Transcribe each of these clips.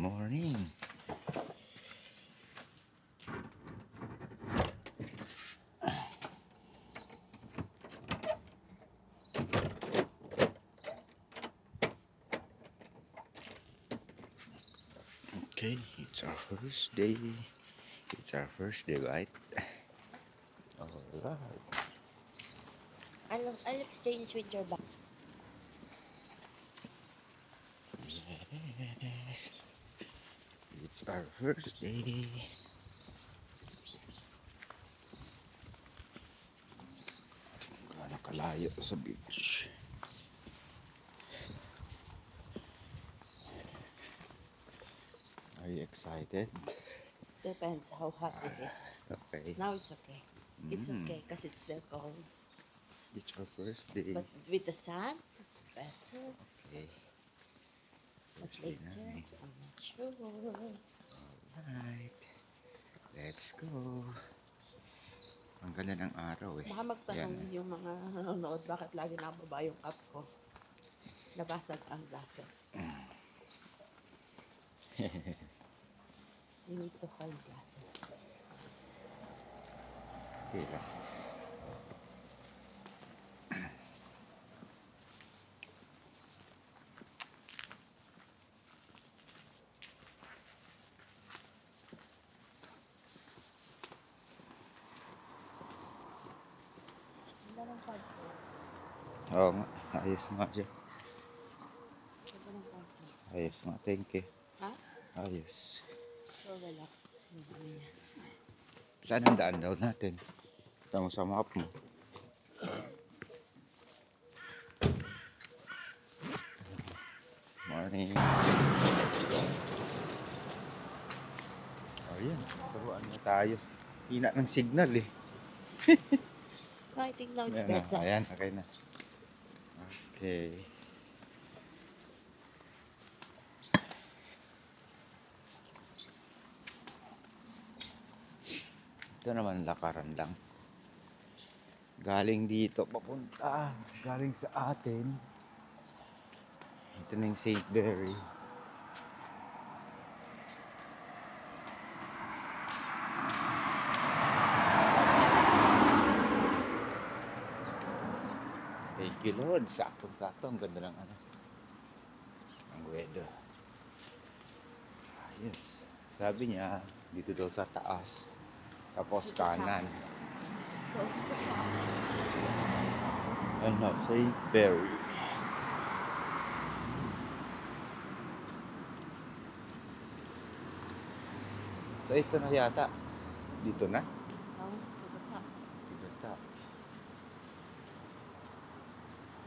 morning. Okay, it's our first day. It's our first day, right? Alright. I'll exchange with your bag. Yes. It's our first day. Gaano kalayo sa beach. Are you excited? Depends how hot it is. Okay. Now it's okay. It's okay because it's still cold. It's our first day. But with the sun, it's better. Okay. But First day later, namin. I'm not sure. Alright. Let's go. Ang ganda ng araw eh. Baka magtanong Yan. yung mga nanonood bakit lagi nababa yung cup ko. Nabasag ang glasses. You need to find glasses. Okay lang. Ganda ng pencil. Oo nga. Ayos nga dyan. Ganda ng pencil. Ayos nga. Thank you. Ha? Ayos. So relax. Hindi niya. Saan ang daan daw natin? Tama sa map mo. Morning. Oh yan. Turuan na tayo. Hina ng signal eh. I think now it's Ayan na. better. Ayan. Okay na. Okay. Ito naman lakaran lang. Galing dito papunta. Galing sa atin. Ito na yung St. Berry. Thank you Lord. Saktong-sakto. Ang ganda ng ano. Ang weather. Ayos. Sabi niya, dito daw sa taas. Tapos kanan. Ano, St. Berry. So ito na yata. Dito na? Oh, to the top. Dito na.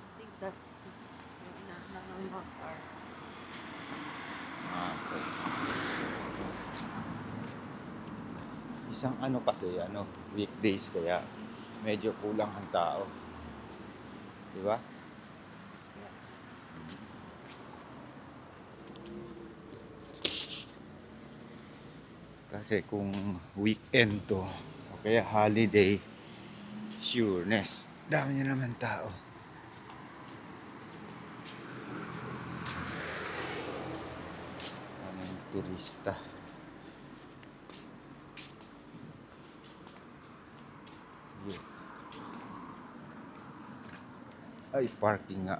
I think that's yung inaanang ng mga car. Okay. Isang ano kasi, weekdays kaya medyo kulang ang tao. Di ba? Kasi kung weekend to, o kaya holiday, sureness, dami na naman tao. Daming turista. Yun. Ay, parking nga.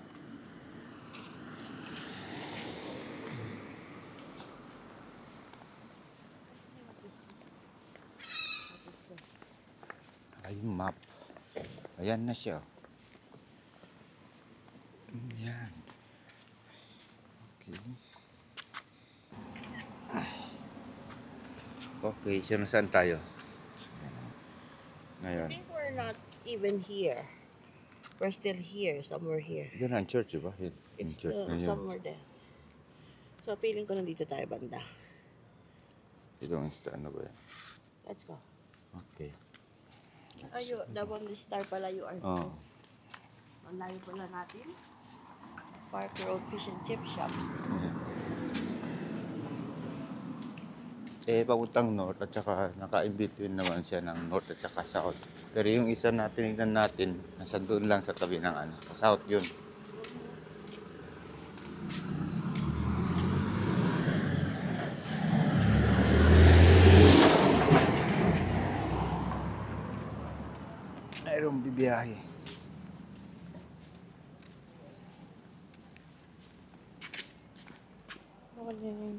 Ay, map. Ayan na siya. Yan. Okay. Okay, so nasaan tayo? I Ngayon. think we're not even here. We're still here, somewhere here. Yan ang church, diba? Yung It's church still na yun. somewhere there. So, feeling ko nandito tayo banda. Ito ang ano ba yan? Let's go. Okay. Ayo, Dabon Star pala you are. Oh. Ang layo pala natin. Park Road Fish and Chip Shops. Papuntang north at saka naka-in-between naman siya ng north at saka south. Pero yung isa na tinignan natin, nasa doon lang sa tabi ng sa south yun. bibiyahe. Morning.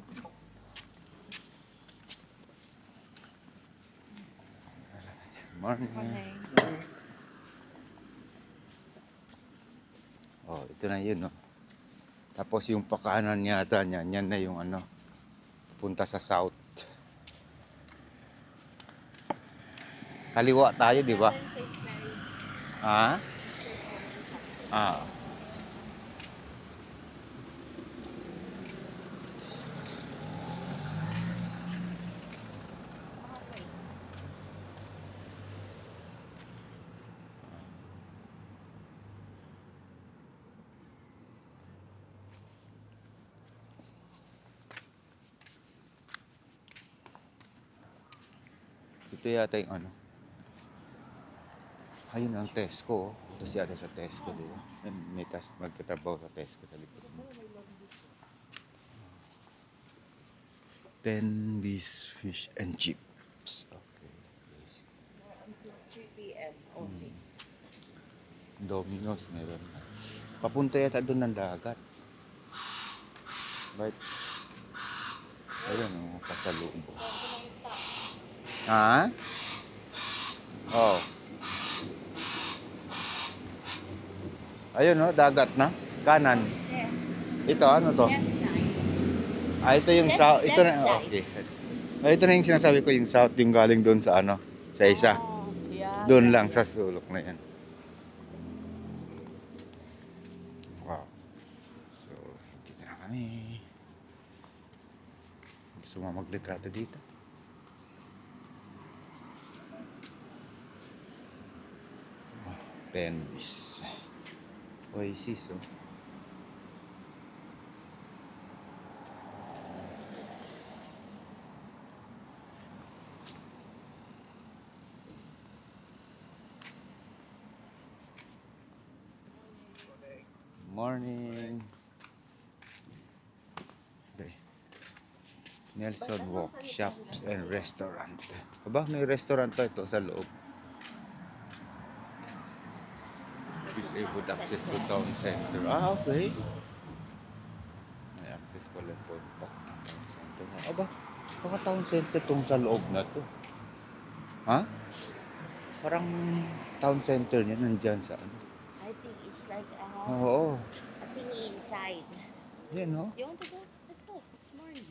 Morning. Morning. Oh, ito na yun, oh. Tapos yung pakanan yata niyan, yan na yung ano, punta sa south. Kaliwa tayo, di ba? Ha? Ah. Ito yata yung ano. Ayun ang Tesco. Ito yata sa Tesco, di ba? May magkatabaw sa Tesco sa likod. Tenby's Fish and Chips. Okay. Yes. Until 3 p.m. only. Domino's meron. Papunta yata doon ng dagat. Right? Ayun, oh, pasalubong. Ha? Oh. Ayun, oh, dagat na. Kanan. There. Ito, ano to? Left side. Ah, ito yung Left- south. Ito na, left side. okay. Ah, ito na yung sinasabi ko, yung south, yung galing doon sa ano, sa isa. Oh, yeah, Doon yeah, lang, yeah. sa sulok na yan. Wow. So, dito na kami. Gusto mo maglitrato dito? Penvis. Oasis, oh. Morning. Okay. Nelson Walk Shops and Restaurant. Aba, may restaurant pa ito sa loob. Disabled access to town center. Ah, okay. May access pala po ng town center. Aba, baka town center tong sa loob na to. Ha? Parang town center niya nandyan sa ano. I think it's like Oo. a thing inside. Yan, no? You want to go? Let's go. It's morning.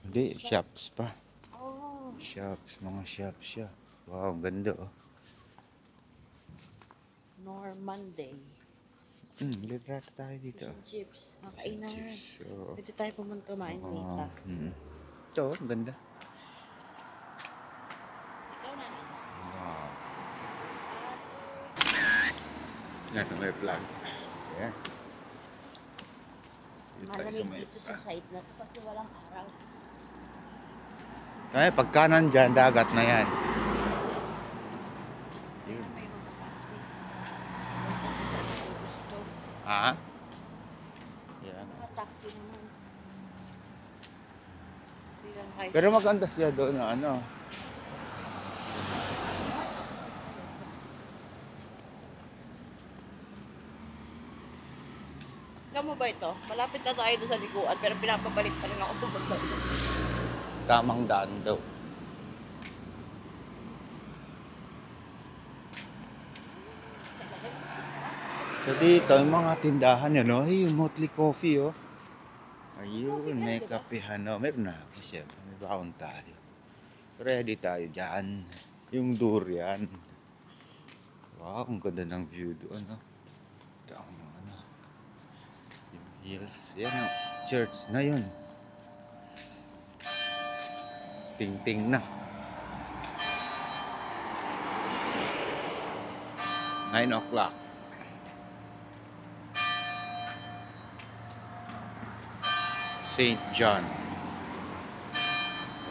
Hindi, shops pa. Oh, Shops, mga shops siya. Wow, ang ganda, oh. Normandy. Litrato tayo dito. Fish and chips. Makainan. Chips, oo. Pwede tayo pumunta kumain Rita. Ito, ang ganda. Ikaw na lang. Wow. Yan, may flag. Yan. Dito tayo sa Malamig may- dito sa side na to kasi walang araw. Kaya pag kanan dyan, dagat na yan. Yun. May mga taxi. Punta ko sa gusto. Ah? Yan. Mga taxi naman. Bilang kahit Pero maganda siya doon na ano. Alam mo ba ito? Malapit na tayo doon sa liguan pero pinapabalik pa rin ako pumunta doon. Tamang daan daw. So dito, yung mga tindahan yun, oh. Ay, yung Motley Coffee, oh. Ayun, may kapehan, oh. Meron na. Siyempre, may baon tayo. Ready tayo dyan. Yung durian. Wow, ang ganda ng view doon, oh. Down yung ano. Yung hills. Yan, oh. Church na yun. Ting-ting na. 9 o'clock. St. John.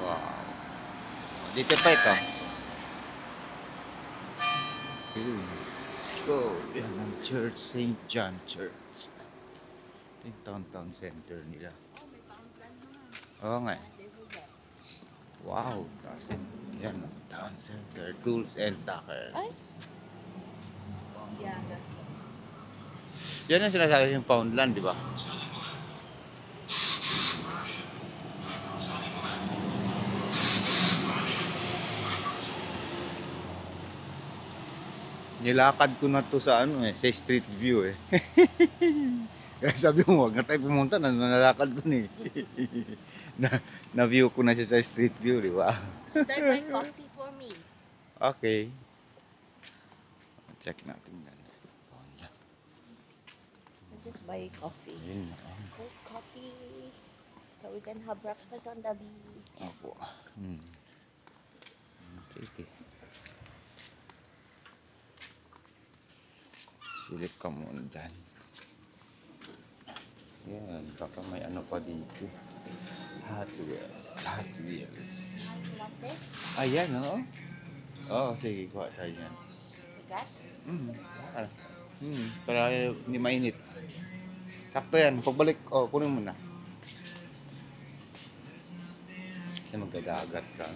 Wow. Dito pa ito. Let's go. Yan ang church, St. John Church. Ito yung town center nila. Oh, may paangkan na. Oo nga. Wow. Tapos yan, town center. Tools and Tuckers. Ay, Yeah, ganito. Yan ang sinasabi yung Poundland, di ba? Nilakad ko na to sa ano sa Street View eh. Kaya sabi mo, wag na tayo pumunta, nalakad ko na eh. Na-view ko na siya sa Street View, di ba? Should I buy coffee for me? Okay. Check natin yan. Poundland. I'll just buy coffee. Ayun na. Cold coffee. So we can have breakfast on the beach. Opo. Sige. Silip ka muna dyan. Yan, baka may ano pa dito. Hot Wheels. Hot Wheels. Latte? Ayan, oo. Oo, sige, kuha tayo yan. Got? Para hindi mainit. Sakto yan. Pagbalik, kunin mo na. Kasi magdadagat ka.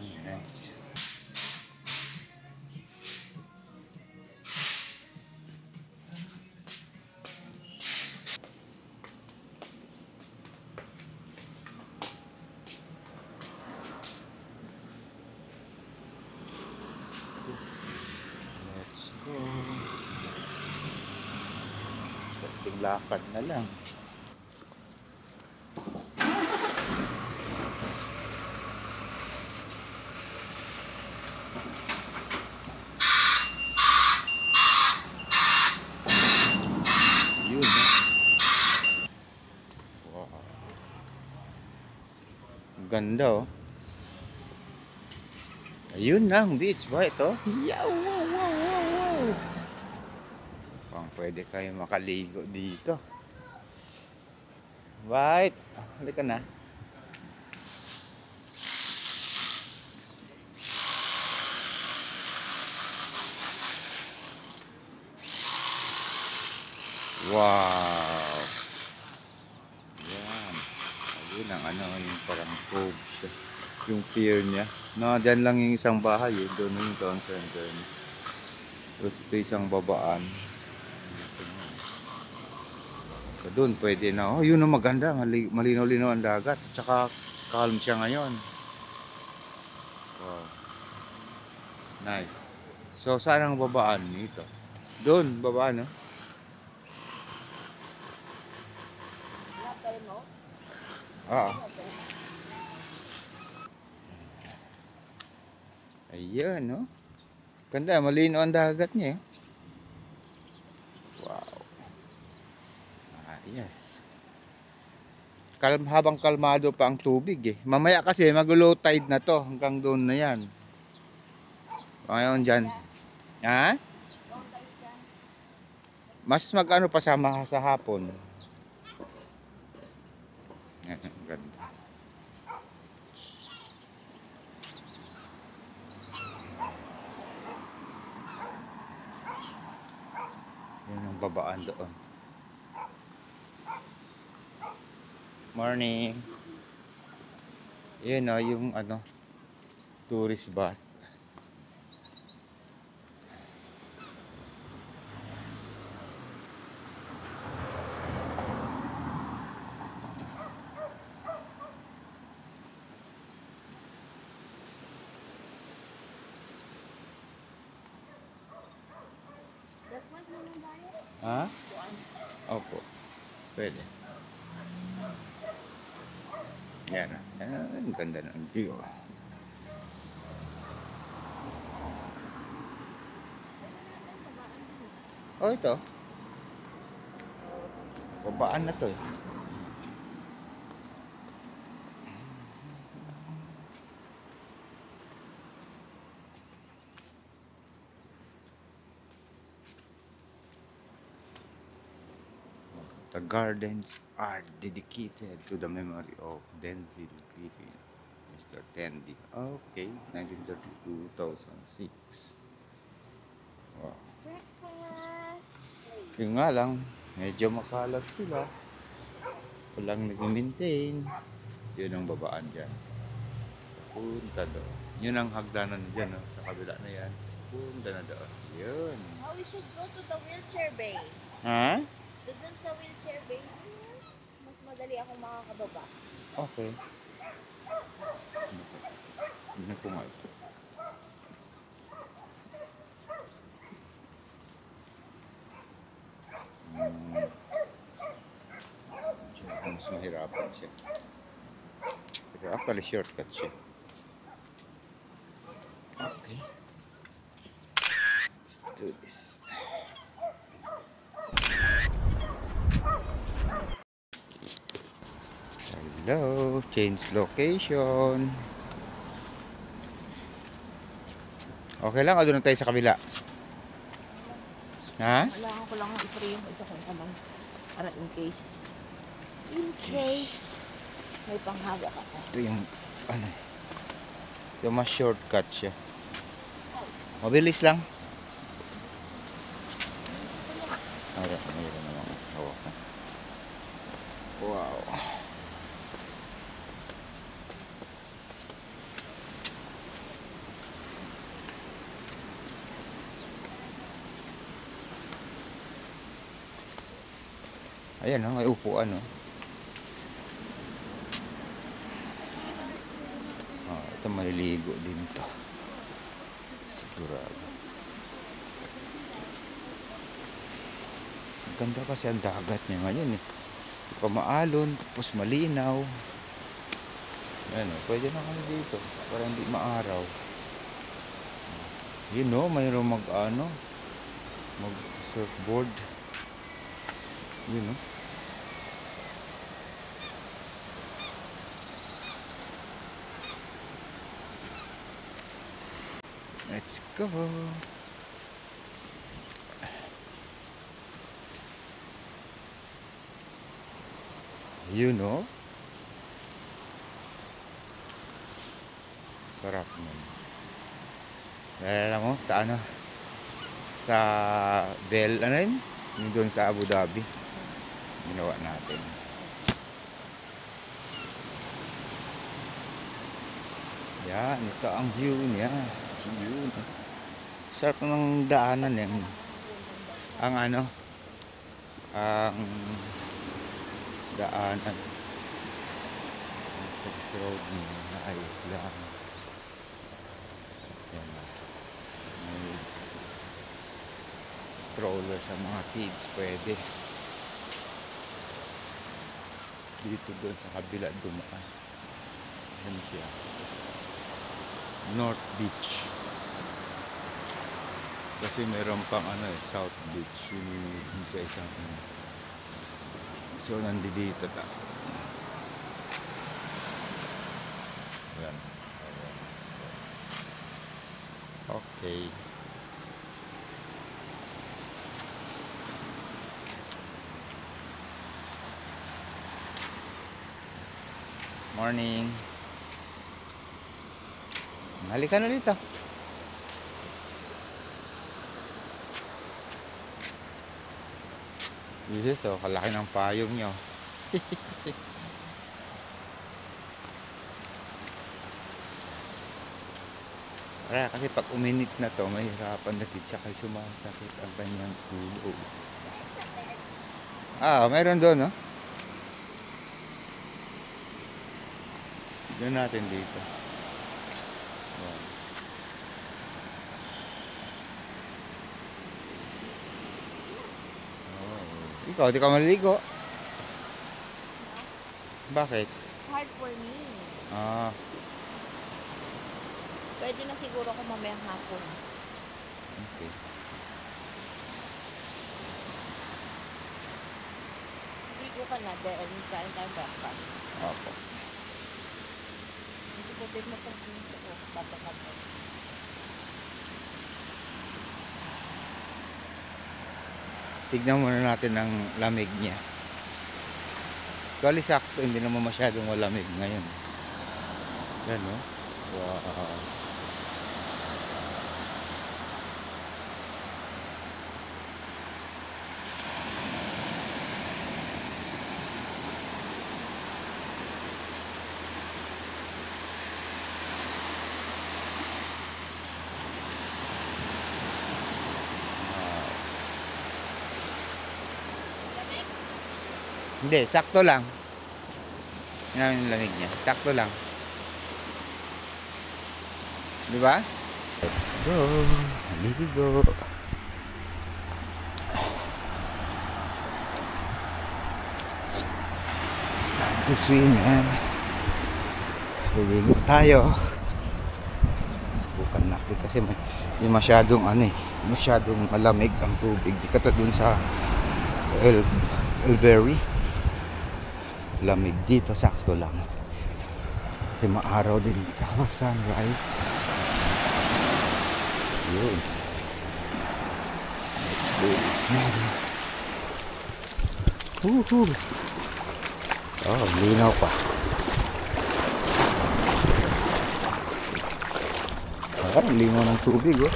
Let's go. Kunting lakad na lang. Yun, wow. Ang ganda, oh. Ayun na ang beach ba ito? Wow, wow, wow, wow, wow. Pang pwede kayo makaligo dito. Right. Halika na. Wow. Yan. Ayun ang ano, yung parang cove. Yung pier niya. Dyan lang yung isang bahay eh. Doon yung town center niya. Tapos ito isang babaan. So doon pwede na. Oh, yun ang maganda. Malinaw-linaw ang dagat. Tsaka calm siya ngayon. Wow. Nice. So saan ang babaan nito? Doon, babaan, no? Latte, no? Ah. Ayan, no? Ganda, malino ang dagat niya eh. Wow. Yes. Habang kalmado pa ang tubig eh. Mamaya kasi mag-low tide na to. Hanggang doon na yan. Ngayon dyan. Ha? Mas mag-ano pa sa hapon. Yan, ganda. Yan ang babaan doon. Morning. Yan o, yung ano, tourist bus. Breakfast mo ng bayan? Ha? Opo. Pwede. Yan o. Ang ganda ng view. Oh, ito. Babaan na to eh. The gardens are dedicated to the memory of Denzil Griffin, Mr. Tandy. Okay, 1932-2006. Wow. Breakfast! Yung nga lang, medyo makalat sila. Walang nag-maintain. Yun ang babaan dyan. Punta doon. Yun ang hagdanan dyan, no? Sa kabila na yan. Punta na doon. Yun. Oh, we should go to the wheelchair bay. Ha? Doon sa wheelchair bay, mas madali akong makakababa. Okay. Hindi ko nga ito. Mas mahirapan siya. Pero actually shortcut siya. Okay. Let's do this. Hello, change location. Okay lang, o doon tayo sa kabila? Ha? Kailangan ko lang i-free yung isa kong kamay. Para in case. In case. May panghaga ka pa. Ito yung, ano, yung mas shortcut siya. Mabilis lang. Okay, mayroon namang hawakan. Wow. Ayan, oh, may upuan, oh. Oh, ito maliligo din to. Sigurado. Ganda kasi ang dagat niya ngayon, eh. Hindi pa maalon, tapos malinaw. Ayan, oh, pwede na kami dito para hindi maaraw. Yun, oh, mayroong mag surfboard. Yun, oh. Let's go. You know? Sarap nun. Alam mo, sa ano? Sa Bell, ano yun? Yung doon sa Abu Dhabi. Ginawa natin. Yan, ito ang view niya. View. Sarap ng daanan yan. Ang ano? Ang daanan. Ang service road niya. Ayos lang. Yan. May stroller sa mga kids. Pwede. Dito doon sa kabila dumaan. Yan siya. North Beach. Kasi meron pang South Beach. Yung sa isang so nandito ta. Yan. Okay. Morning. Halika na dito. Jesus, oh, kalaki ng payong nyo. Kaya kasi pag uminit na to, mahirapan na din siya kasi sumasakit ang kanyang ulo. Ah, mayroon doon, no? Doon natin dito. Wow. Oh. Ikaw, di ka maliligo? Bakit? It's hard for me. Ah, Pwede na siguro kung mamayang hapon. okay. Ligo ka na dahil kain tayo breakfast. Opo. Hindi ko din mo kung dito ko babakad mo. Tignan muna natin ang lamig niya. Actually, sakto, hindi naman masyadong malamig ngayon. Yan, no? Wow. Hindi, sakto lang. Yan yung lamig niya. Sakto lang. Di ba? Let's go. Ligo. It's time to swim, man. Ligo tayo. Subukan natin kasi hindi masyadong masyadong malamig ang tubig. Di ka dun sa Elberry. Lamig dito, sakto lang. Kasi maaraw din. Tsaka sunrise. Yun. Let's do this, man. Woohoo! Oh, linaw pa. Parang linaw ng tubig, oh.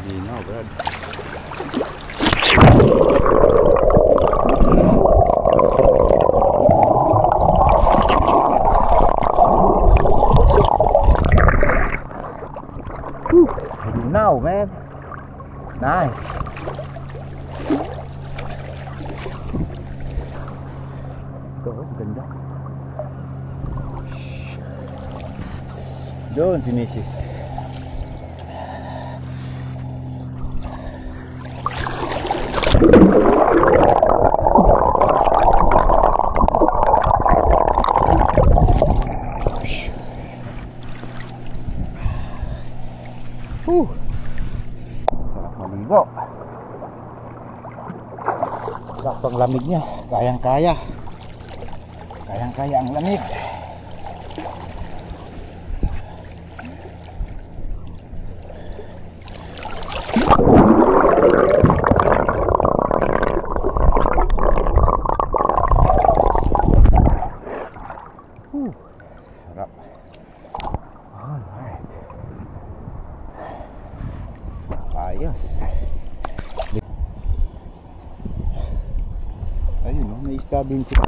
Linaw, Brad. Linaw, man. Nice. Ito, ganda. Doon si Mrs. Sarap maligo. Sakto ang lamig niya. Kayang-kaya. Kayang-kaya ang lamig. Sarap. Alright. Ayos. Ayun, no? May isda din siya.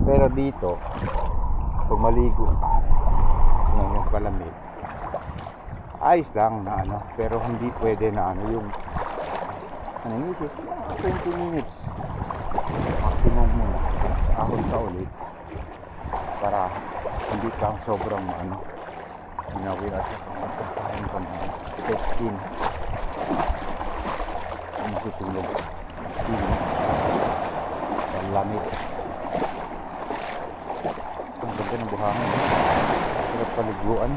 Pero dito, pag maligo ng kalamig, ayos lang na pero hindi pwede na yung yun, 20 minutes maximum muna ahon ka ulit para hindi ka sobrang hinawin at magkakain ka ng skin ang tutulog skin ang lamig. Ang ganda ng buhangin, sarap paliguan.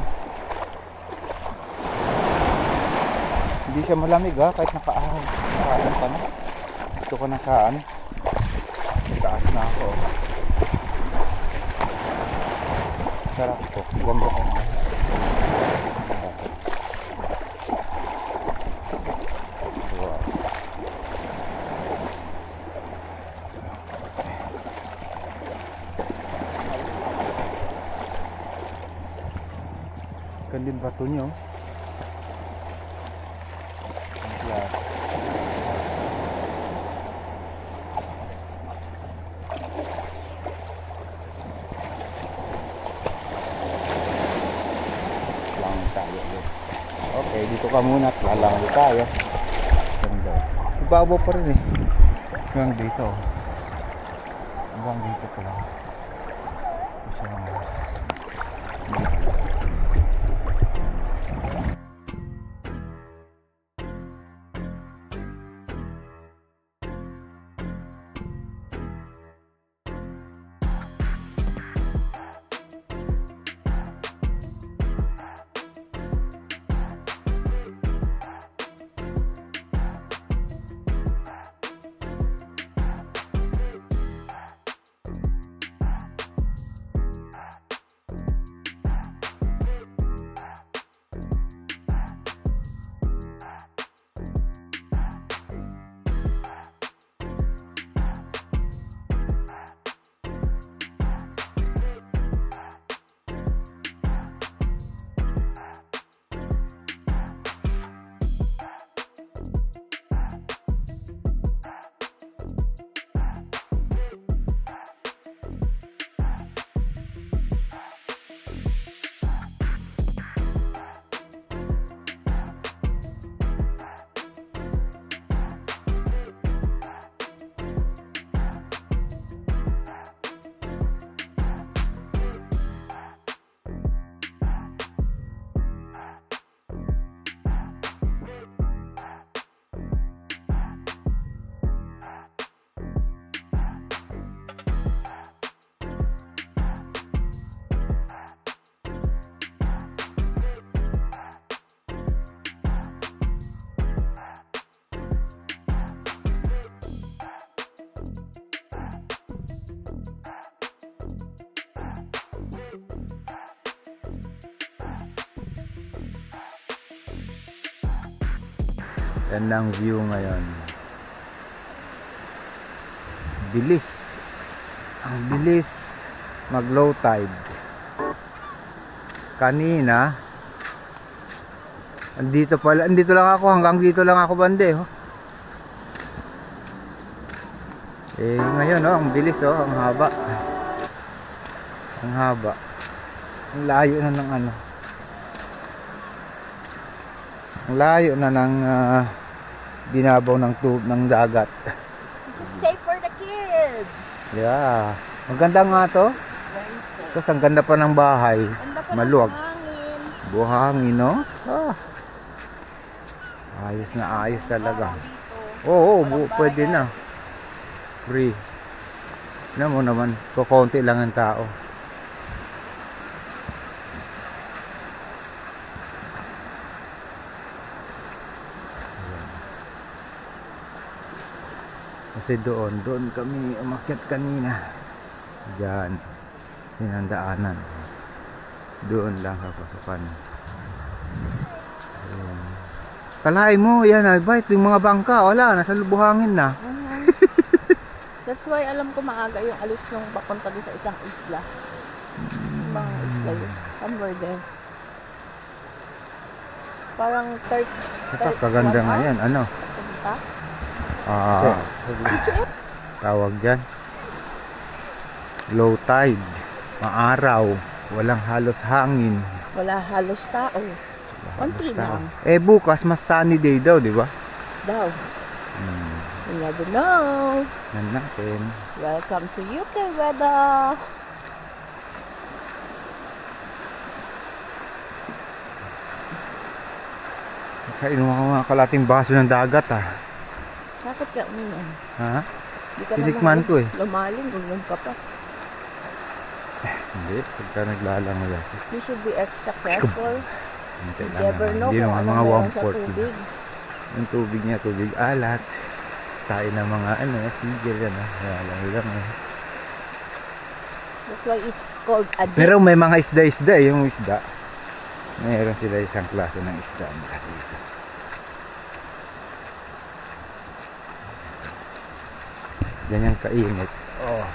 Hindi siya malamig kahit nakaahon ka na. Gusto ko na kaan. Taas na ako. Sarap ko. Ganda ko na. Wow. Gandang bato niyo. Okay, dito ka muna at lalangoy tayo. Ganda. Ibabaw pa rin hanggang dito. Hanggang dito pa lang. Gandang view ngayon. Bilis. Ang bilis mag low tide. Kanina andito lang ako, hanggang dito lang ako bande, oh. Ngayon, oh, ang bilis, oh, ang haba. Ang haba. Ang layo na ng ano. Ang layo na ng binabaw ng dagat. It's safe for the kids. Yeah. Maganda nga to. Very safe. Tapos ang ganda pa ng bahay. Ganda pa ng Maluwag. hangin. Buhangin, no? Ayos na ayos talaga. Dito. Oo, Walang pwede bayad. na. Free. Alam mo naman, kukunti lang ang tao. Ayan. Kasi doon kami umakyat kanina. Diyan. Yun ang daanan. Doon lang kapasukan. Ayan. Kalahin mo, yan, albay, yung mga bangka, wala, nasa buhangin na. That's why alam ko maaga yung alis nung papunta doon sa isang isla. Yung mga isla yun. Somewhere there. Parang Kaganda nga yan, ano? Punta? Tawag dyan. Low tide. Maaraw. Walang halos hangin. Wala halos tao. Konti lang. Bukas mas sunny day daw, di ba? Daw. You never know. Yan natin. Welcome to UK weather. Kainom ako mga kalating baso ng dagat, ah. Bakit ka uminom? Ha? Di ka Tinikman ko, eh. Lumalim, uminom ka pa. Hindi, pagka naglalangoy ako. You should be extra careful. Hindi You lang never naman. know Hindi kung naman ano mga meron sa 1/4 tubig. Yung tubig niya, tubig alat. Tayo ng mga sigil yan, ah. Langoy lang, eh. That's why it's called a dip. Pero may mga isda-isda, yung isda. Mayroon sila isang klase ng isda dito. Ganyan kainit. Oh.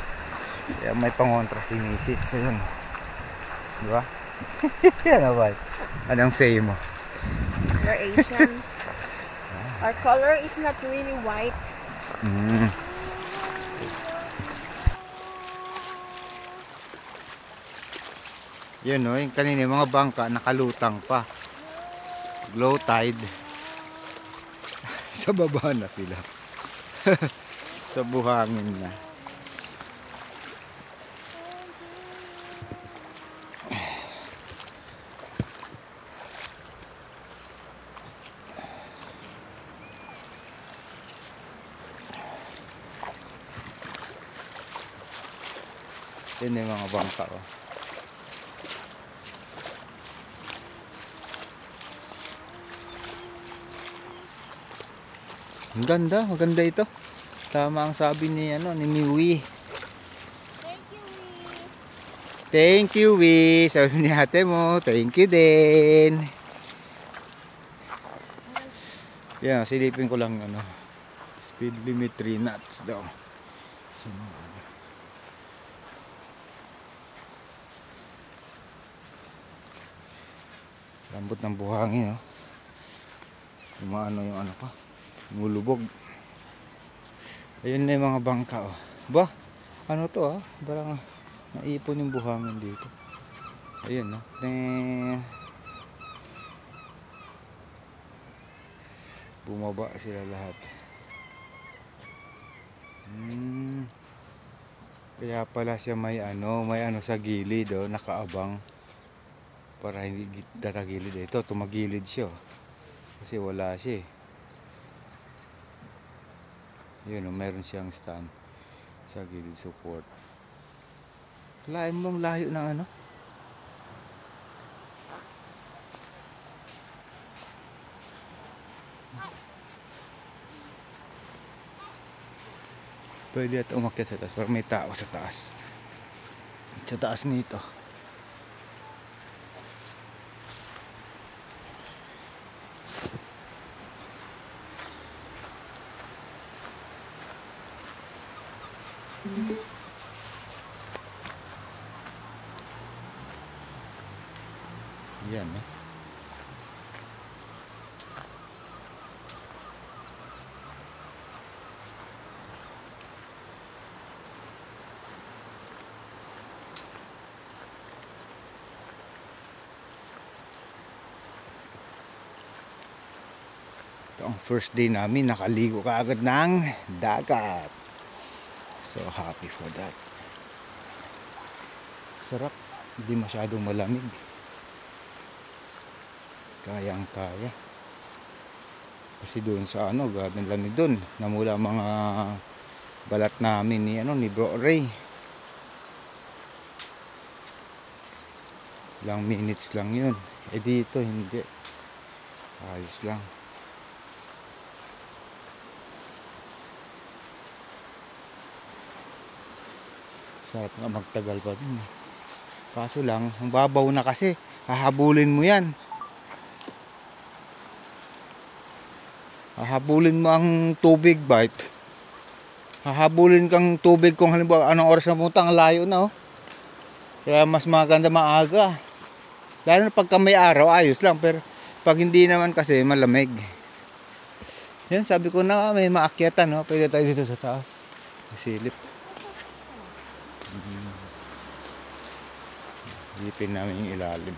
Kaya may pangontra si Mrs. Ayun. Di ba? Ano ba? Anong say mo? We're Asian. Our color is not really white. Yun, no, yung kanina yung mga bangka nakalutang pa. Low tide. Sa baba na sila. Sa buhangin na. Yun yung mga bangka, oh. Ang ganda, maganda ito. Tama ang sabi ni ni Miwi. Thank you, Wi. Sabi ni ate mo, thank you din. Yan, silipin ko lang speed limit 3 knots daw. So, lambot ng buhangin, oh. Umaano yung pa, mulubog. Ayun na yung mga bangka, oh. Ba, ano to, ah? Parang naipon yung buhangin dito. Ayun, no. Bumaba sila lahat. Kaya pala siya may sa gilid, oh, nakaabang para hindi tatagilid. Ito, tumagilid siya, oh. Kasi wala siya, eh. Yun, oh, meron siyang stand sa gilid, support. Layo mong layo ng pwede at umakyat sa taas, pero may tao sa taas. Sa taas nito. Yan, eh. Ito ang first day namin, nakaligo kaagad ng dagat. So happy for that. Sarap, hindi masyadong malamig. Kayang kaya. Kasi doon sa ano, grabe lamig doon. Namula mga balat namin ni Bro Ray. Ilang minutes lang yun. Eh dito hindi. Ayos lang. Sarap nga magtagal pa din. Kaso lang, ang babaw na kasi. Hahabulin mo yan. Hahabulin mo ang tubig, bite. Hahabulin kang tubig kung halimbawa anong oras na pumunta, ang layo na, oh. Kaya mas maganda maaga. Lalo na pagka may araw, ayos lang. Pero pag hindi naman kasi, malamig. Yan, sabi ko na may maakyatan, no? Pwede tayo dito sa taas. Masilip. Hipin namin yung ilalim.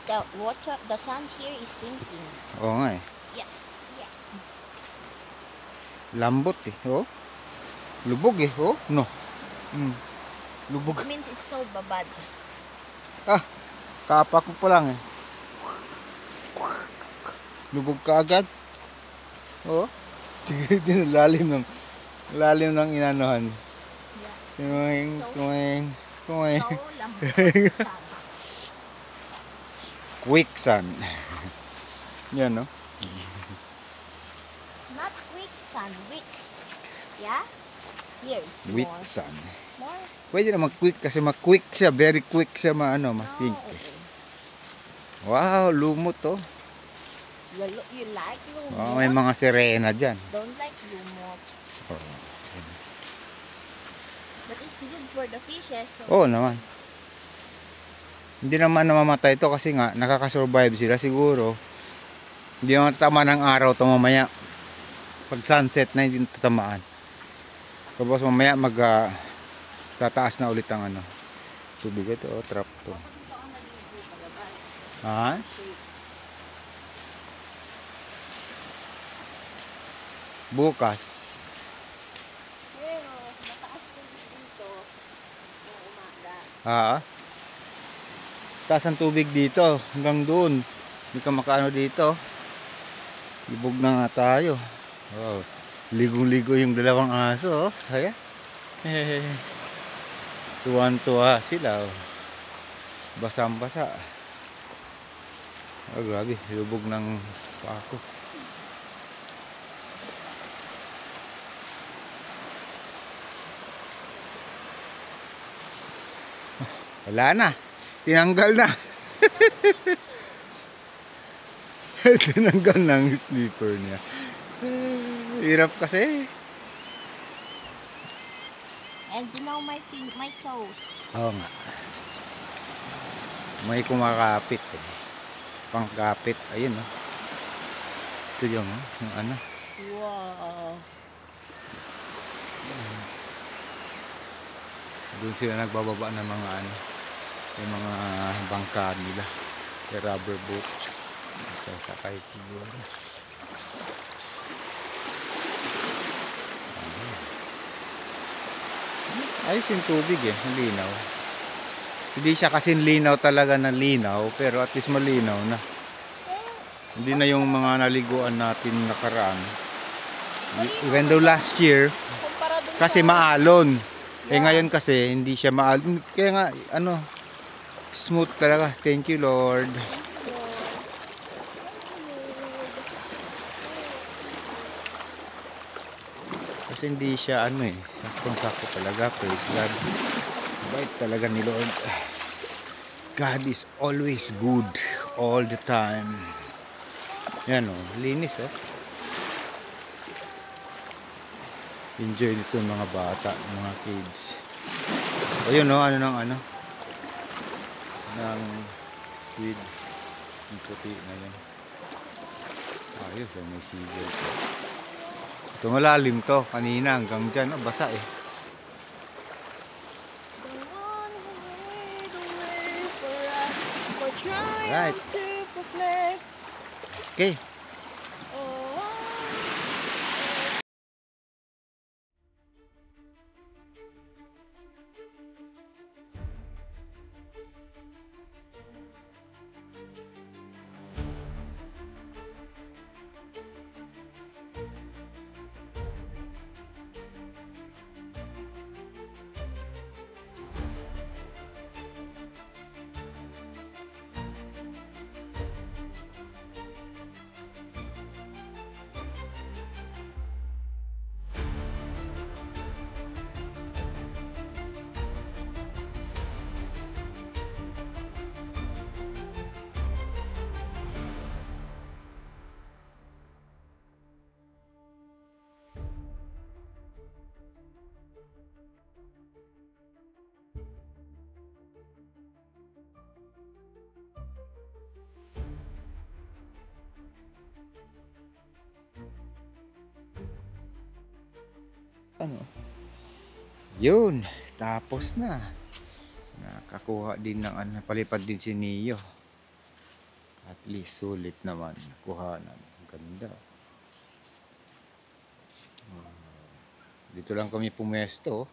The water, the sun here is sinking. Oo nga eh. Yeah. Yeah. Lambot eh. Oh. Lubog eh. Oh. No. Lubog. It means it's so babad. Ah. Kapak mo pa lang eh. Lubog ka agad. Oh. Lalim ng inanohan. Yeah. Tuwing. So Quicksand. Yan, no? not quicksand, wick. Yeah? Here, it's Quicksand. more. Pwede naman quick kasi quick siya. Very quick siya masink. Okay. Wow, lumot to. You like lumot? Oh, may mga sirena dyan. Don't like lumot. Oh. But it's good for the fishes. So Oo naman. Hindi naman namamatay ito kasi nga nakakasurvive sila siguro. Hindi naman tama ng araw ito mamaya. Pag sunset na hindi tatamaan. Tapos mamaya tataas na ulit ang tubig ito. Trap to. Ha? Bukas. pero mataas po dito ng umaga. Ah. Taas ang tubig dito hanggang doon. Hindi ka makaano dito. Libog na nga tayo. Wow. Ligong-ligo yung dalawang aso. Oh. Saya. Tuwan-tuwa sila. Oh. Basang-basa. Oh, grabe. Lubog ng pako. Wala na. Tinanggal na. Tinanggal na ang slipper niya. Hirap kasi. And you know my toes. Oo nga. May kumakapit eh. Pangkapit. Ayun oh. Ito yung ano. Wow. Doon sila nagbababa ng mga yung mga bangka nila. Yung rubber boat. Sasakay siguro. Ayos yung tubig eh. Malinaw. Hindi siya kasi linaw talaga na linaw. Pero at least malinaw na. Hindi na yung mga naliguan natin nakaraan. Even though last year, Kumpara dun kasi sa- maalon. Eh Yeah. ngayon kasi hindi siya maalon. Kaya nga smooth talaga. Thank you Lord. Kasi hindi siya saktong-sakto talaga. Praise God. Bait talaga ni Lord. God is always good all the time. Yan linis Enjoy dito yung mga bata, mga kids. Ayun no, ano ng ano? Ng squid. Yung puti na yun. Ayos, may seagull. Ito malalim to. Kanina hanggang dyan. Oh, basa eh. The one who made a way for us, for trying Right. to perfect. Okay. Oh, Ano? Yun. Tapos na. Nakakuha din ng ano. Palipad din si Neo. At least sulit naman. Kuhanan. Ganda. Dito lang kami pumesto.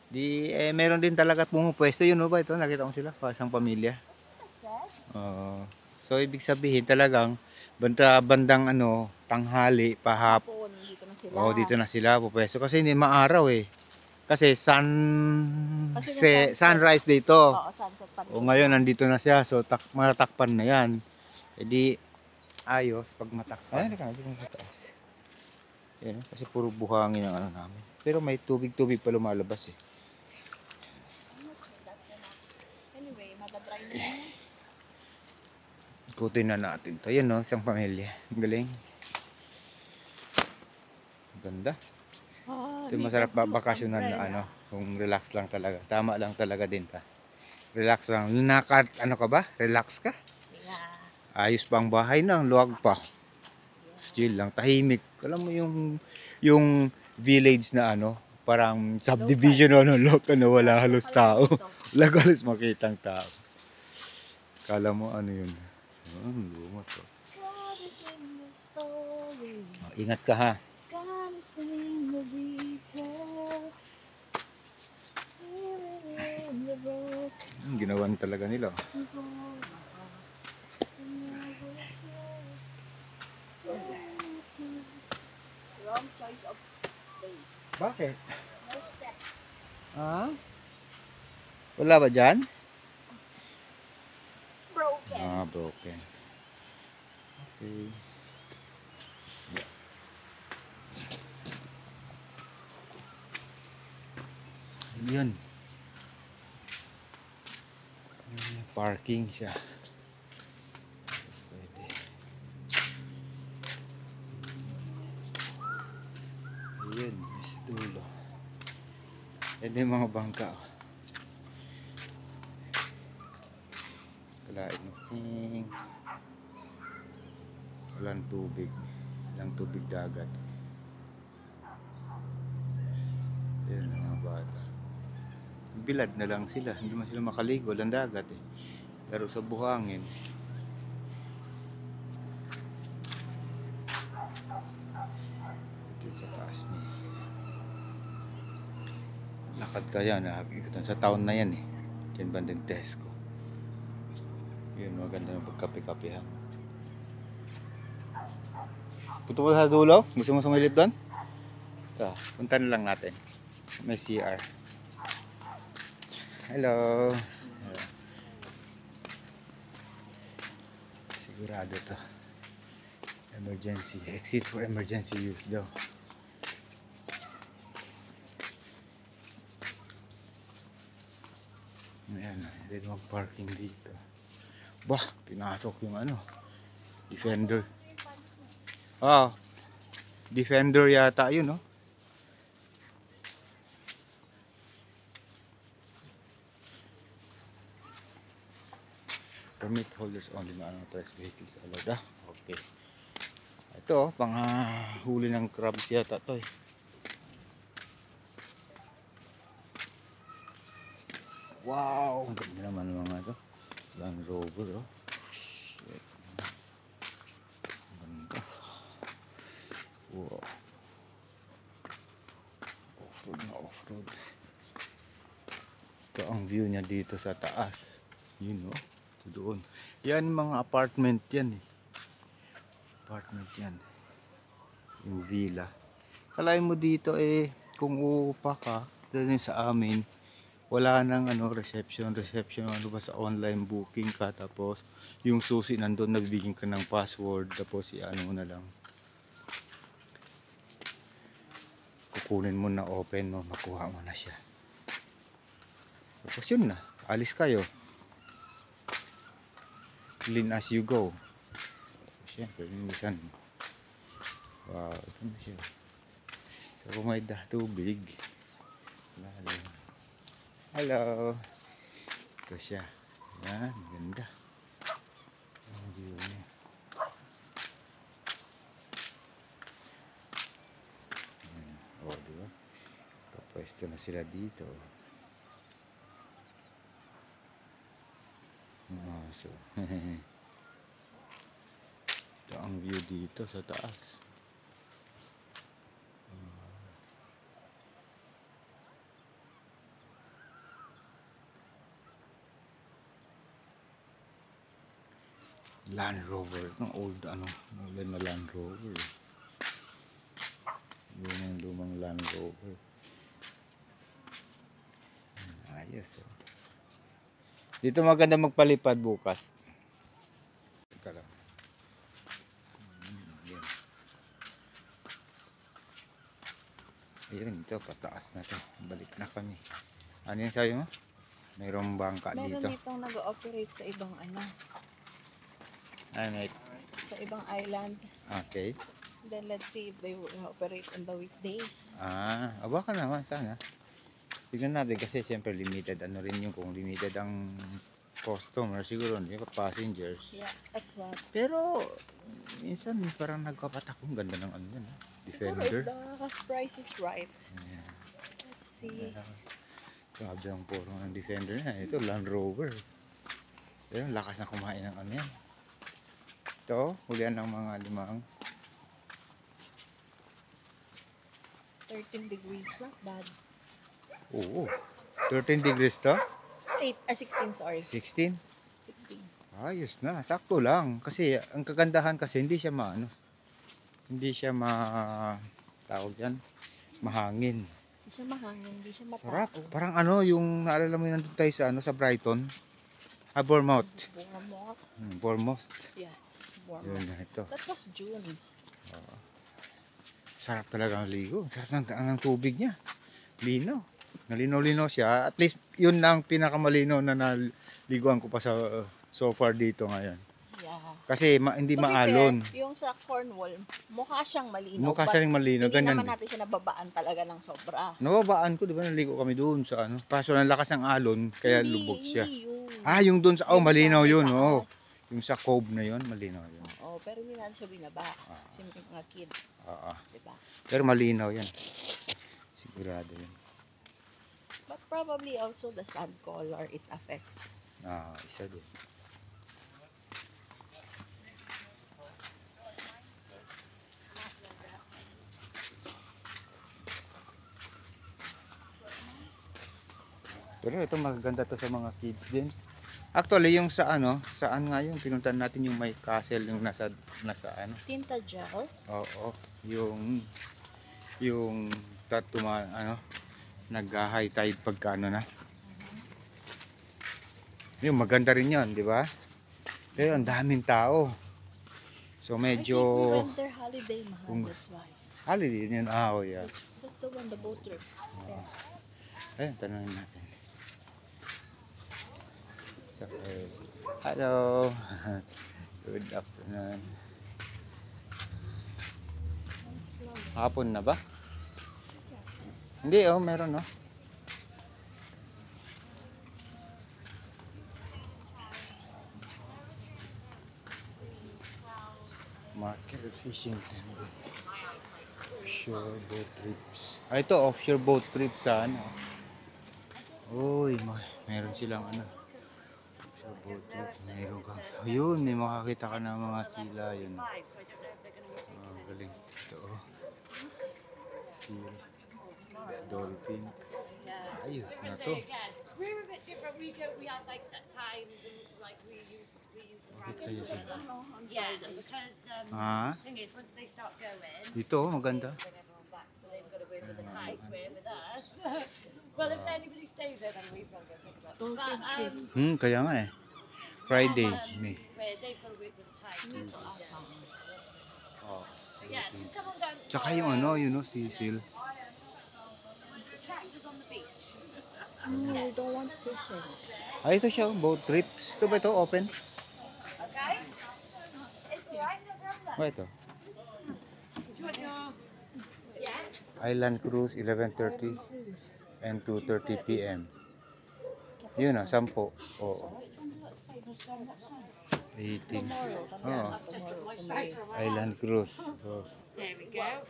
Di, meron din talaga pumupwesto. Yun ba ito? Nakita ko sila. Pasang pamilya. So, ibig sabihin talagang bandang ano, tanghali, pahap. hapon, dito na sila. Oh, dito na sila pupwesto. Kasi hindi maaraw eh. Kasi sunset. sunrise dito. Oo, sunset pa rin. O ngayon, nandito na siya. So, matakpan na yan. E di, ayos pag matakpan. Ay, dito na sa taas. Yan, kasi puro buhangin ang ano namin. Pero may tubig-tubig pa lumalabas eh. Anyway, madadry na yan. Ikutin na natin to. Yan no, isang pamilya. Ang galing. Ang ganda. Ah, Ito masarap bakasyonan na ano. Kung relax lang talaga. Tama lang talaga din ta. Relax lang. Ano ka ba? Relax ka? Yeah. Ayos pa ang bahay na. Luwag pa. Still lang. Tahimik. Alam mo yung village na ano. Parang subdivision ano. Ano, wala halos tao. Wala halos makitang tao. Kala mo ano yun. Lumot to. God is in the story. Ingat ka ha. God is in the detail. Even in the broken. Ginawan talaga nila. Wrong choice of place. Bakit? No step. Ah? Wala ba dyan? Broken. Broken. Okay. Yun. Parking siya. Tapos pwede. Ayun, may sa dulo. Yan yung mga bangka. Kalain mo. Walang tubig. Walang tubig dagat. Yan ang mga bata. Bilad na lang sila. Hindi man sila makaligo. Walang dagat eh. Laro sa buhangin. Ito sa taas niya. Lakad ka yan. Nakikita sa town na yan eh. Diyan bandang Tesco. Yun, maganda ng pagkape-kapehan. Punta ko sa dulo. Gusto mo sumilip doon? Ito, punta na lang natin. May CR. Hello. Sigurado to. Emergency. Exit for emergency use daw. Ayan, hindi mag-parking dito. Bah, pinasok yung ano. Defender. Ah, Defender yata yun, no? Permit holders only na unauthorized vehicles allowed. Okay. Ito, panghuli ng crabs yata to eh. Wow! Ang ganda naman ng mga to. Land Rover, oh. Shit. Ang ganda. Wow. Off-road na off-road. Ito ang view niya dito sa taas. Yun, oh. Ito doon. Yan mga apartment yan eh. Apartment yan. Yung villa. Kalahin mo dito eh, kung uupa ka, dahil sa amin, wala nang reception, ano ba sa online booking ka, tapos yung susi nandun, nabibigyan ka ng password, tapos i-ano mo na lang. Kukunin mo na open mo, makuha mo na siya. Tapos yun na, alis kayo. Clean as you go. Siyempre, linisan mo. Wow, ito na siya. So, kung may tubig. Hello. Ito siya. Yan, ganda. Ang view niya. O, diba? Kapwesto na sila dito. So, ito ang view dito sa taas. Land Rover, itong old ulan na Land Rover. Lumang Land Rover. Ayos, oh. Dito maganda magpalipad bukas. Teka lang. Ayun, ito pataas na to. Balik na kami. Ano yung sabi mo? Mayroong bangka dito. Meron itong nag-ooperate sa ibang sa ibang island. Okay. Then let's see if they will operate on the weekdays. Baka naman sana. Tignan natin kasi siyempre limited rin yung kung limited ang customer siguro hindi pa passengers. Yeah, that's what. Pero minsan parang nagkapatak kung ganda ng yan, Defender. Siguro if the price is right. Yeah. Let's see. Grabe ang puro ng Defender na. Ito Land Rover. Pero lakas na kumain ng yan. Ito, hulihan ng mga limang. 13 degrees, not bad. Oo. 13 degrees to? 16, sorry. 16? 16. Ayos na, sakto lang. Kasi ang kagandahan kasi hindi siya hindi siya tawag yan, mahangin. Hindi siya mahangin, hindi siya matao. Sarap. Parang yung naalala mo yun nandun tayo sa Brighton. Bournemouth. Bournemouth. Bournemouth. Yeah, Yun Bournemouth. na ito. That was June. Sarap talaga ang ligo. Sarap ng tubig niya. Linaw. Nalinaw-linaw siya. At least yun lang pinakamalinaw na naliguan ko pa so far dito ngayon. Yeah. Kasi hindi To be maalon. fair, yung sa Cornwall, mukha siyang malinaw. Mukha siyang malinaw. Hindi Ganyan. naman natin siya nababaan talaga ng sobra. Nababaan ko, di ba? Naligo kami doon sa Kaso ang lakas ng alon, kaya Hindi, lubog siya. Hindi yun. Yung doon sa, malinaw sa yun. itaas. Yung sa cove na yun, malinaw yun. Pero hindi natin siya binaba. Kasi may mga kids. Diba? Pero malinaw yan. Sigurado yun. But probably also the sand color it affects. Isa din. Pero ito maganda to sa mga kids din. Actually yung saan nga yung pinuntahan natin yung may castle yung nasa Tinta gel? Oo, yung nag-high tide pagka na. Yung maganda rin 'yon, di ba? Pero ang daming tao. So medyo I think we went there holiday, mahal. That's why. holiday yun. Yeah. That's the one, the boat trip. Ayun, tanongin natin. So, hello. Good afternoon. Hapon na ba? Hindi, meron, market or fishing tender. Offshore boat trips. Ah, ito, offshore boat trips sa ano. Uy, meron silang ano. Offshore boat trips. Meron kang, ayun, may makakita ka ng mga sila yun. Oh, galing. Ito, oh. Seal. Dolphin. Ayos na to. We're a bit different. We have like set times and like we use the Bakit kaya sila? yeah, because Ah, thing is once they start going, dito, oh, maganda. bring everyone back, so they've got to work with the tides. We're with us. Well, if anybody stays there, then we've got to go pick them up. But Kaya nga eh. Friday, May. where they've got to work with the tides. Oh. But yeah, just come on down. Tsaka yung ano, you know, Cecil. The tractors on the beach. No, I don't want fishing. Ay, ito siya, boat trips. Ito ba ito, open? Okay. It's alright, no problem. Ba ito? Do you want your? Yeah. Island Cruise, 11:30 and 2:30 p.m. Yun na, 10. Oo. 18. Oo. Island Cruise. Oh. There we go.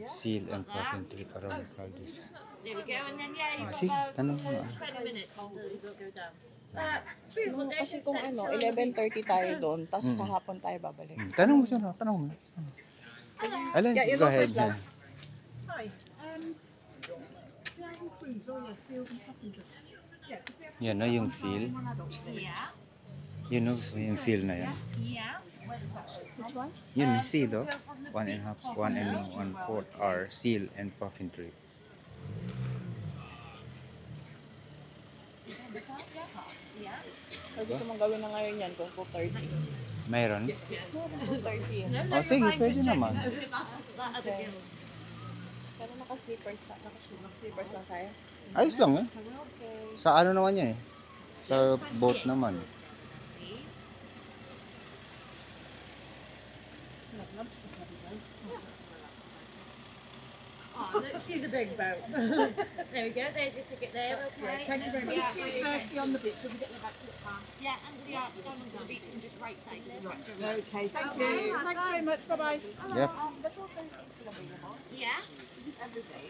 Seal and puffin trip around Caldes. There we go, and then yeah, you've See, got tanong mo. 20 minutes until you go down. It's beautiful day. Kasi kung ano, 11:30 tayo doon, tapos sa hapon tayo babalik. Tanong mo siya, tanong mo. Alan, Yeah, you go go ahead. first lang. Hi. Down cruise, oh yeah, seals and passengers. Yeah, could we have Yan no, yung seal. one adult? Yeah, Yun no, yung seal na yan. yeah. Which one? Yun yung seal, oh. 1.5 hour seal and puffin trip. Yeah. Kung gusto mong gawin na ngayon yan, kung 2:30. Mayroon? 2:30 yun. Oh, sige, pwede naman. That other girl. Pero naka-slippers na, naka-slippers lang tayo. Ayos lang eh. Okay. Sa ano naman yan eh. Sa boat naman. Oh, look, she's a big boat. There we go, there's your ticket there, okay. Thank you very much. 2:30 on the beach, we'll be getting back to the pass. Yeah, under the arch down onto the beach and just right side of the tractor. Okay, thank you. Thanks very much, bye-bye. Yep. Yeah, Every day.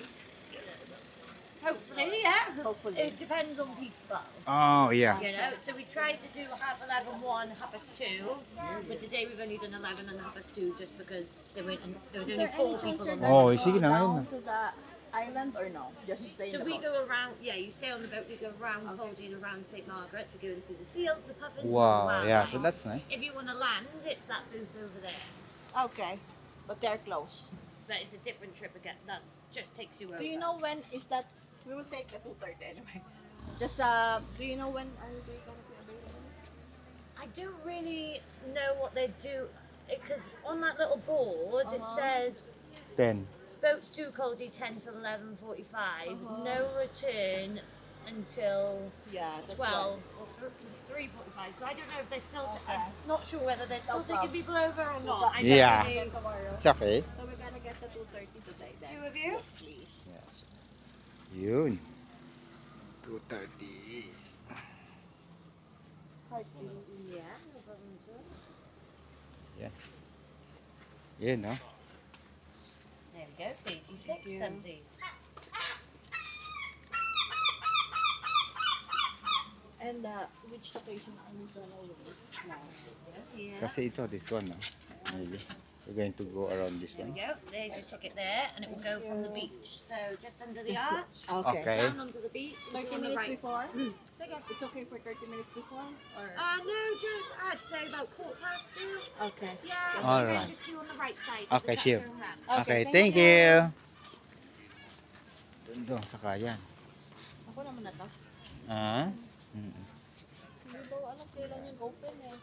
hopefully, yeah. Hopefully. It depends on people. Oh, yeah. You know, so we tried to do 11:30, 2:30. But today we've only done 11 and 2:30 just because there was Is only there 4 any chance people you're on gonna Oh, go sige na, ngayon down to the island or no? Just stay in So the we boat? go around, yeah, you stay on the boat, we go around Holding, around St. Margaret's, we go to see the seals, the puffins. and the Wow, yeah, whales. so that's nice. If you want to land, it's that booth over there. Okay. But they're close. But it's a different trip again. That just takes you over. Do you know when is that? We will take the 2:30 anyway. Just do you know when are they gonna be available? I don't really know what they do because on that little board it says 10. boats to Coldy 10 till 11:45. No return until Yeah, that's 12 or 3:45. So I don't know if they're still. Okay. I'm not sure whether they're still No taking people over or not. I don't Yeah. really- tomorrow. It's okay. So we're gonna get the 2:30 today then. Two of you? Yes, please. Yun. 2:30. Yeah, no problem at all. Yan. Yan, no? There we go. 86 then, please. And which location are we gonna visit now? Yeah. Kasi ito, this one, no? Maybe. We're going to go around this There we one. go. There's your ticket there, and it will go from the beach. So just under the arch, Okay. down onto the beach. and 30 go on the minutes right. before? Say again. It's okay for 30 minutes before? Or No, just I'd say about 2:15. okay. Yeah. All so right. just queue on the right side. Okay, Just sure. turn round. Okay, Okay, thank thank you. Doon sa kayan. Ako naman na to. Ah? Hindi daw alam kailan yung open eh.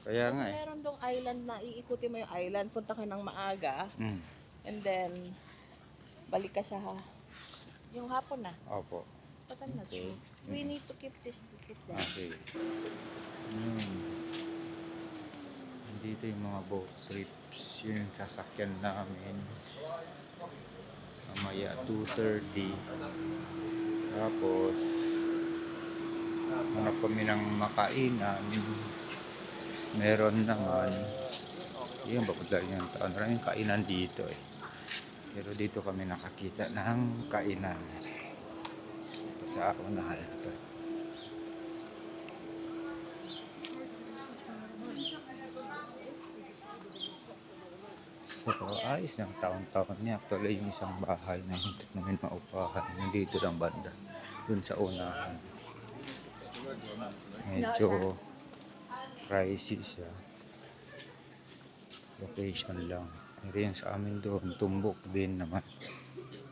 Kaya Kasi nga eh. meron dong island na iikuti mo yung island, punta ka ng maaga, Mm. and then balik ka sa yung hapon na. Opo. But I'm not Okay. sure. We need to keep this ticket then. Okay. Dito yung mga boat trips. Yun yung sasakyan namin. Mamaya 2:30. Tapos hanap kami ng makainan. Meron naman. Yan, babagla yung taon. Maraming kainan dito eh. Pero dito kami nakakita ng kainan. Ito sa unahan ito. So, ayos ng taon-taon niya. Actually, yung isang bahay na hindi namin maupahan. Nandito lang banda. Dun sa unahan. Medyo pricey siya. Location lang. Pero yan sa amin doon, tumbok din naman.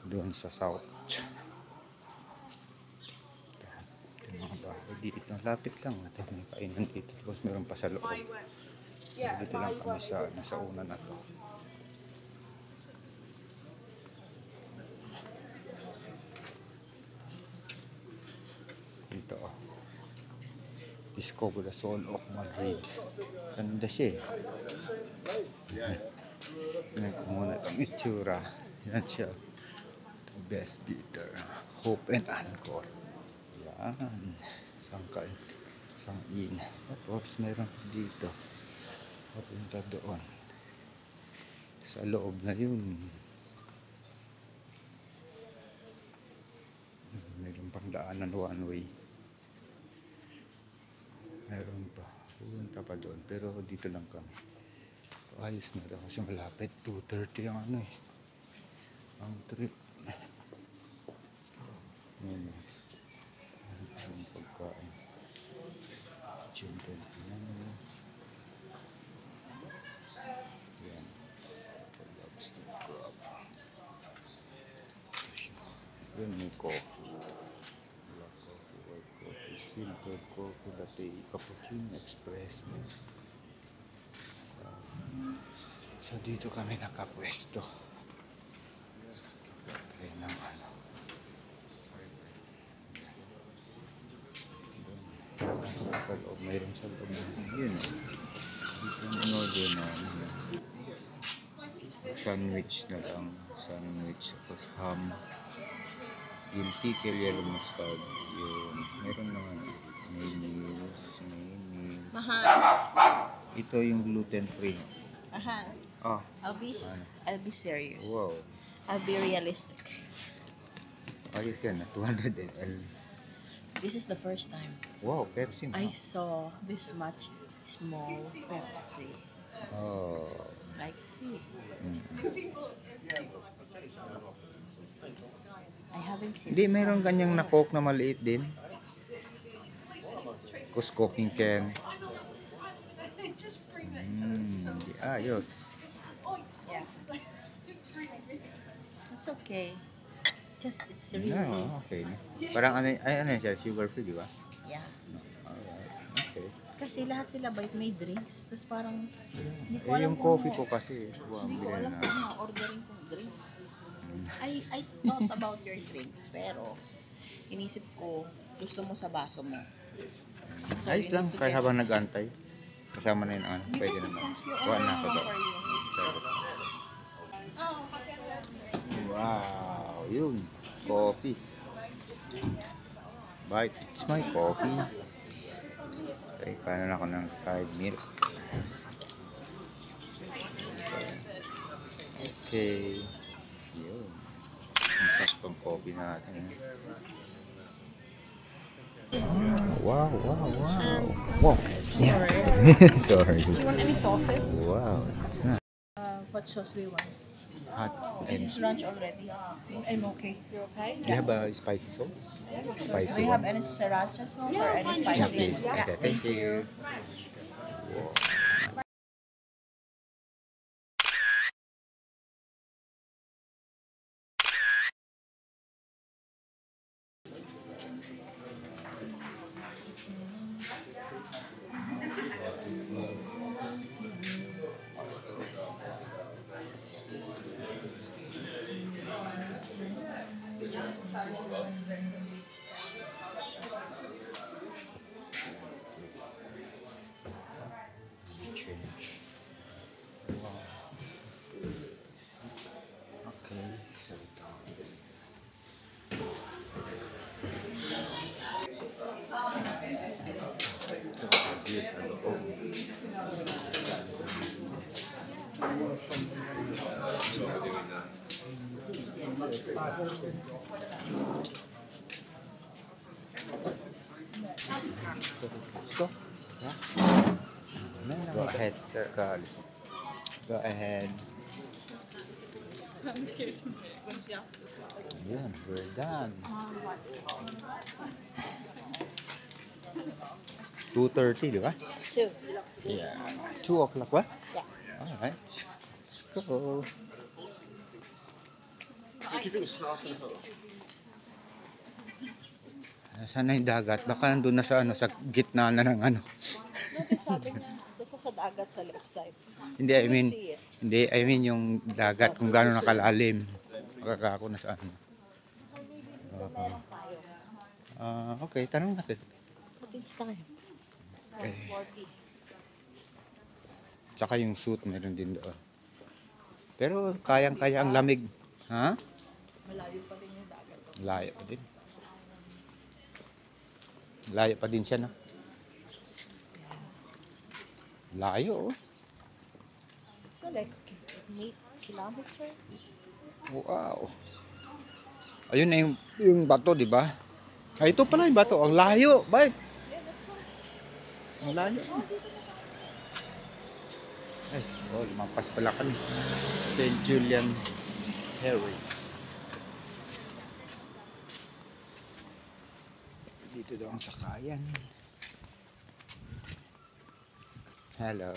Doon sa south. Ito yung mga bahay dito. Lapit lang. Ito may kainan dito. Tapos meron pa sa loob. So, dito lang kami sa una na to. Dito oh. Discover the Soul of Madrid. Ganda siya eh. Tingnan ko muna itong itsura. Yan siya. The best bitter. Hope and Anchor. Yan. Sangin. Tapos meron dito. Papunta doon. Sa loob na yun. Meron pang daanan one way. Meron pa. Pupunta pa doon. Pero dito lang kami. Ayos na daw kasi malapit. 2:30 ang ano eh. Ang trip. Yan. Ang pagkain. Children. Yan. Lobster crab. Yan may coffee. Black coffee, white coffee, filtered coffee, latte, cappuccino, espresso. So dito kami nakapwesto. Kaya ng ano. Sa loob, mayroon sa loob. Yun. Dito ang order na sandwich na lang. Sandwich. Tapos ham. Yung pickle, yellow mustard. Yun. Meron naman. May meals. Mahal. Ito yung gluten free. Mahal. Oh. I'll be serious. Wow. I'll be realistic. Ayos yan. 200 ml. This is the first time Wow, Pepsi mo. I saw this much small Pepsi. Oh. Like, see. I haven't seen Hindi, this meron one ganyang na before. Coke na maliit din. Cooking can. Di ayos. Yeah. It's okay. Just, it's really... No, okay. Parang ano siya, sugar free, di ba? Yeah. Alright, okay. Kasi lahat sila bait may drinks. Tapos parang... Hindi ko Eh, alam yung kung- coffee ko kasi, wow, Hindi ko bilhin alam na. kung mga ordering kong drinks. I thought about your drinks, pero inisip ko, gusto mo sa baso mo. So, Ayos you lang, need to kaya get- habang nag-antay. Kasama na yun, ano, You pwede can naman. take your Kuha own na ako daw. for you. Wow, yun. Coffee. Bite. It's my coffee. Okay, kanan ako ng side milk. Okay. Yun. Ang saktong coffee natin. Wow. Wow. Yeah. Sorry. Do you want any sauces? Wow, it's not What sauce do you want? hot. This is lunch already. I'm okay. You're okay? Do you have a spicy sauce? Do Spicy you have one? any sriracha sauce or any Yeah, spicy? please. Yeah, Okay, thank you. Change. Wow. Okay, so ito. Ito kasi sa loob. Let's go. Yeah. Go ahead, sir. Go ahead. Yun, we're done. 2:30, di ba? 2. Yeah. 2 o'clock ba? Yeah. Alright. Let's go. Saan na yung dagat? Baka nandun na sa sa gitna na ng ano. Notice sabi niya, sa dagat sa left side. Hindi, I mean yung dagat kung gaano nakalalim. Makaka ako na sa ano. Okay, tanong natin. Matinis tayo. Okay. 40. Tsaka yung suit meron din doon. Pero kayang-kaya ang lamig. Ha? Malayo pa rin yung dagat. Layo pa din. Layo pa din siya, no? Layo, oh. It's like 8 kilometers. Wow. Ayun na yung bato, di ba? Ay, ito pala yung bato. Ang layo. Bakit? Yeah, that's fine. Ang layo. Ay, lumampas pala kami. St. Julian Terrace. Dito daw ang sakayan. Hello.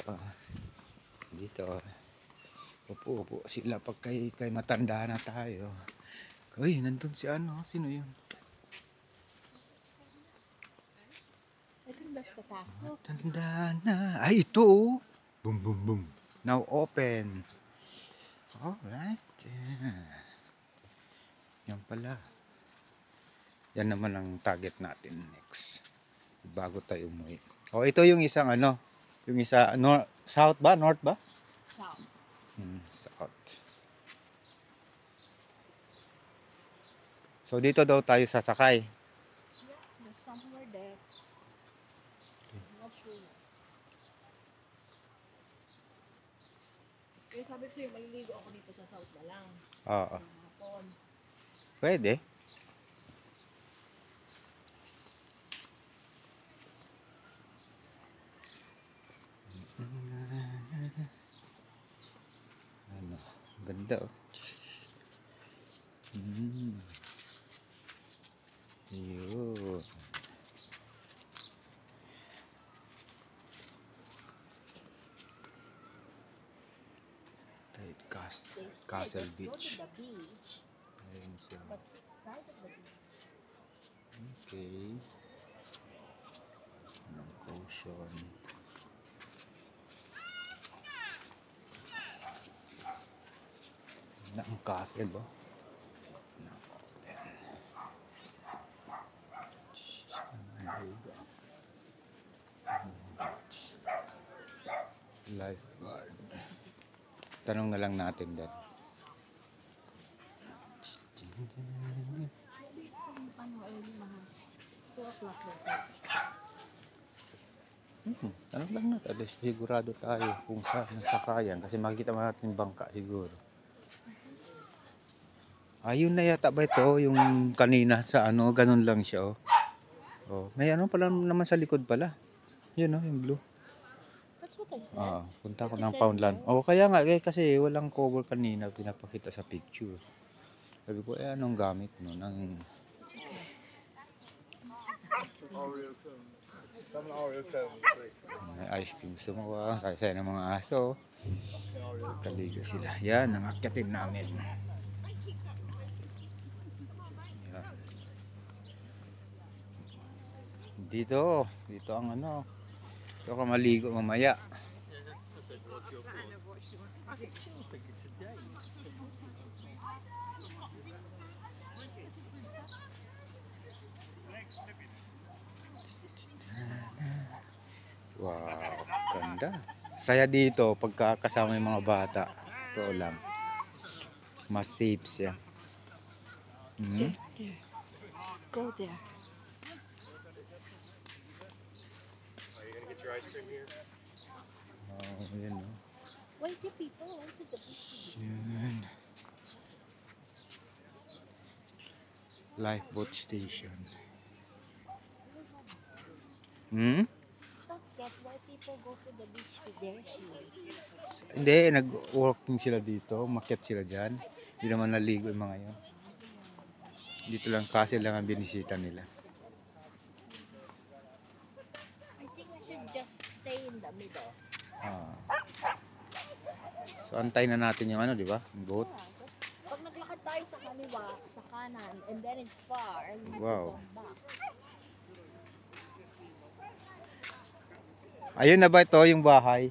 Dito. Upo sila pag kay matanda na tayo. Uy, nandun si ano? Sino yun? I think that's the castle. Tanda na. Ay, ito oh. Boom, boom, boom. Now open. Alright. Yan pala. Yan naman ang target natin next. Bago tayo umuwi. Oh, ito yung isang ano. Yung isa, south ba? North ba? South. South. So, dito daw tayo sasakay. Yeah, there's somewhere there. Not sure. Kaya sabi ko sa'yo, maliligo ako dito sa south na lang. Oo. Hapon. Pwede. Ano, ganda oh. Yun. They say Castle just go Beach. to the beach, Ayun siya. but right at the beach. Okay. Anong caution? Na ang castle ba? Lifeguard. Tanong na lang natin din. Ano early mga 2 o'clock na. Tanong lang natin. At least sigurado tayo kung saan ang sakayan. Kasi makikita mo natin yung bangka siguro. Ayun na yata ba ito? Yung kanina sa ano, ganun lang siya. Oh. Oh, may ano pala naman sa likod pala. Yun oh, yung blue. That's what I said. Punta ko But you ng said Poundland. no. Oh, kaya nga kasi walang cover kanina pinapakita sa picture. Sabi ko, anong gamit mo? Nang It's okay. may ice cream. Sumawa, say ng mga aso. Kaligo sila. Yan, ang akyatin namin. Yan. Dito ang ano. Ito ka maligo mamaya. Wow, ganda. Saya dito pagka kasama yung mga bata. Ito lang. Mas safe siya. There. Go there. Oh, yun oh. Wait, the people. Wait to the beach. Yun. Lifeboat station. Hmm? Don't get why people go to the beach with their shoes. Hindi, nag-walking sila dito. Umakyat sila dyan. Hindi naman naligo yung mga yun. Dito lang kasi lang ang binisita nila. I think we should just stay in the middle. Ah. So, antayin na natin yung ano, di ba? Yung boat. Yeah, just, pag naglakad tayo sa kaliwa, sa kanan, and then it's far, and we have Wow. to come back. Ayun na ba ito yung bahay?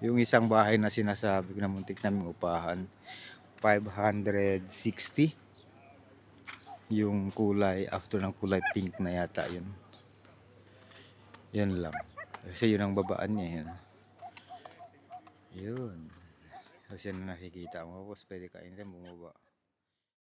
Yung isang bahay na sinasabi ko na muntik namin upahan. 560. Yung kulay, after ng kulay pink na yata yun. Yun lang. Kasi yun ang babaan niya. Yun. Yun. Kasi yun ang nakikita mo. Tapos pwede kainin bumaba.